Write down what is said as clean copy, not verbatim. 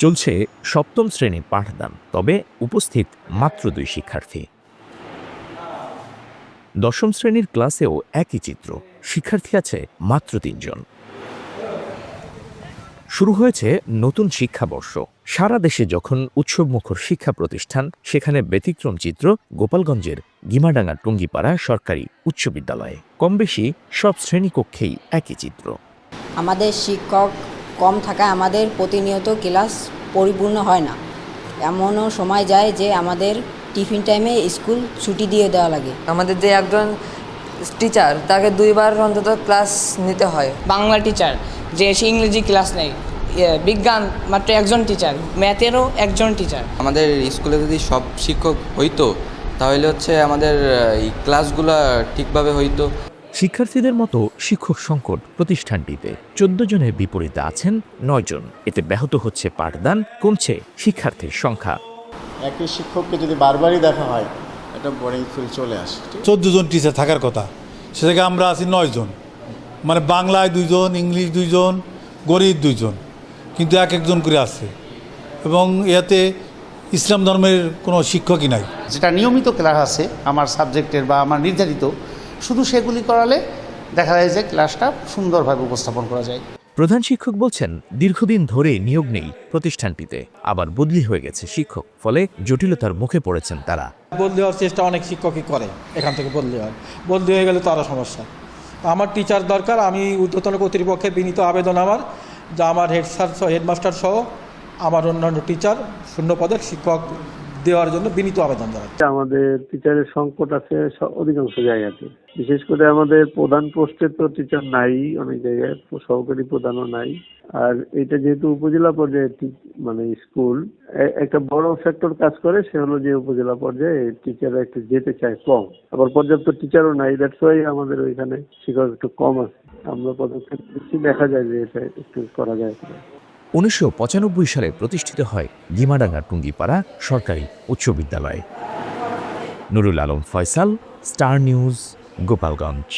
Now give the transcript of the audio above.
চলছে সপ্তম শ্রেণীর পাঠদান, তবে উপস্থিত মাত্র 2 শিক্ষার্থী। দশম শ্রেণীর ক্লাসেও একই চিত্র, শিক্ষার্থী আছে মাত্র 3 জন। শুরু হয়েছে নতুন শিক্ষাবর্ষ। সারা দেশে যখন উৎসবমুখর শিক্ষা প্রতিষ্ঠান, সেখানে ব্যতিক্রম চিত্র গোপালগঞ্জের গিমাডাঙ্গা টুঙ্গিপাড়া সরকারি উচ্চ বিদ্যালয়ে। কম বেশি সব শ্রেণীকক্ষেই একই চিত্র। আমাদের শিক্ষক কম থাকায় আমাদের প্রতিনিয়ত ক্লাস পরিপূর্ণ হয় না। এমনও সময় যায় যে আমাদের টিফিন টাইমে স্কুল ছুটি দিয়ে দেওয়া লাগে। আমাদের যে একজন টিচার, তাকে 2 বার অন্তত ক্লাস নিতে হয়। বাংলা টিচার যে এসে ইংরেজি ক্লাস নেই, বিজ্ঞান মাত্র একজন টিচার, ম্যাথেরও একজন টিচার। আমাদের স্কুলে যদি সব শিক্ষক হইতো তাহলে আমাদের এই ক্লাসগুলো ঠিকভাবে হইতো। শিক্ষার্থীদের মতো শিক্ষক সংকট প্রতিষ্ঠানটিতে 14 জনের বিপরীতে আছেন 9 জন। এতে ব্যাহত হচ্ছে পাঠদান, কমছে শিক্ষার্থীর সংখ্যা। একই শিক্ষককে যদি বারবারই দেখা হয়, এটা বোরিং ফিল চলে আসে। 14 জন টিচার থাকার কথা, সে জায়গায় আমরা আছি 9 জন। মানে বাংলায় 2 জন, ইংলিশ 2 জন, গণিত 2 জন, কিন্তু এক একজন করে আছে। এবং এতে ইসলাম ধর্মের কোনো শিক্ষকই নাই। যেটা নিয়মিত ক্লাস আছে আমার সাবজেক্টের বা আমার নির্ধারিত, শুধু সেগুলি করালে দেখা যায় যে ক্লাসটা সুন্দরভাবে উপস্থাপন করা যায়। প্রধান শিক্ষক বলছেন, দীর্ঘদিন ধরে নিয়োগ নেই প্রতিষ্ঠানটিতে, আবার বদলি হয়ে গেছে শিক্ষক, ফলে জটিলতার মুখে পড়েছেন তারা। বদলি হওয়ার চেষ্টা অনেক শিক্ষকই করে, এখান থেকে বদলি হয়, বদলি হয়ে গেলে তো আরও সমস্যা। আমার টিচার দরকার। আমি ঊর্ধ্বতন কর্তৃপক্ষের বিনীত আবেদন আমার, যা আমার হেডমাস্টার সহ আমার অন্যান্য টিচার শূন্য পদের শিক্ষক দেওয়ার জন্য বিনীত আবেদন জানাচ্ছি। আমাদের টিচারের সংকট আছে অধিকাংশ জায়গাতে, বিশেষ করে আমাদের প্রধান পোস্টে তো টিচার নাই, অনেক জায়গায় সহকারী প্রধানও নাই। আর এটা যেহেতু উপজেলা পর্যায়ে মানে স্কুল, একটা বড় ফ্যাক্টর কাজ করে, সে হলো যে উপজেলা পর্যায়ে টিচাররা একটু যেতে চায় কম, আবার পর্যাপ্ত টিচারও নাই। দ্যাটস ওয়াই আমাদের ওইখানে শিক্ষক একটু কম আছে। আমরা পদক্ষেপ নিচ্ছি, দেখা যায় যে এটা একটু করা যায়। 1995 সালে প্রতিষ্ঠিত হয় গিমাডাঙ্গা টুঙ্গিপাড়া সরকারি উচ্চ বিদ্যালয়। Nurul Alam Faisal, star news, Gopalganj.